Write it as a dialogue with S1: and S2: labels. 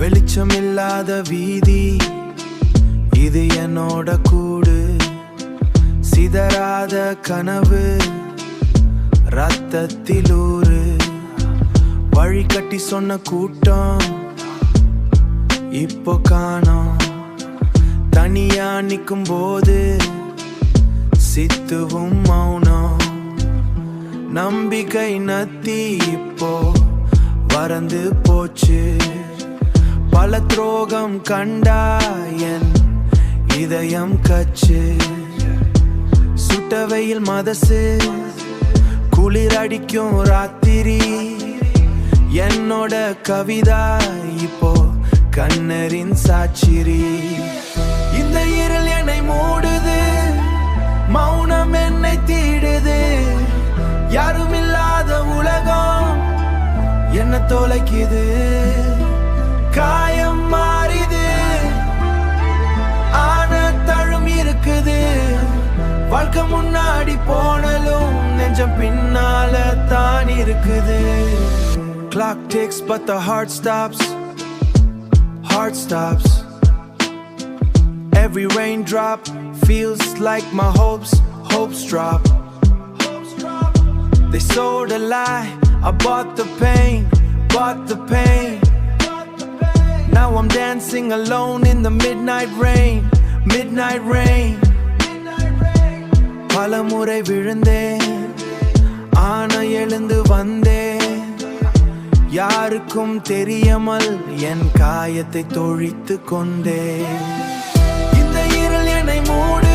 S1: வெளிச்சமில்லாத வீதி இது என்னோட கூடு, சிதறாத கனவு ரத்தத்திலூறு, வழி கட்டி சொன்ன கூட்டம் இப்போ காணோம். தனியா நிற்கும் போது சித்துவும் மௌனம், நம்பிக்கை நத்தி இப்போ வறந்து போச்சு. பல துரோகம் கண்டா என் இதயம் கச்சு, சுட்டவையில் மதசு குளிர் அடிக்கும் ராத்திரி. என்னோட கவிதா இப்போ கண்ணரின் சாட்சிரி. இந்த இருள் என்னை மூடுது, மௌனம் என்னை தீடுது. யாரும் இல்லாத உலகம் என்ன தொலைக்குது. காயம் மாறிது, ஆன தழும் இருக்குது. வாழ்க்கை முன்னாடி போனலும் நெஞ்சம் பின்னால தான் இருக்குது. Clock ticks but the heart stops. Heart stops. Every raindrop feels like my hopes drop. They sold a lie, I bought the pain. Now I'm dancing alone in the midnight rain. பலமுறை விழுந்தேன், ஆனா எழுந்து வந்தேன். யாருக்கும் தெரியாமல் என் காயத்தை தொழித்து கொண்டேன். இந்த இருள் என்னை மூட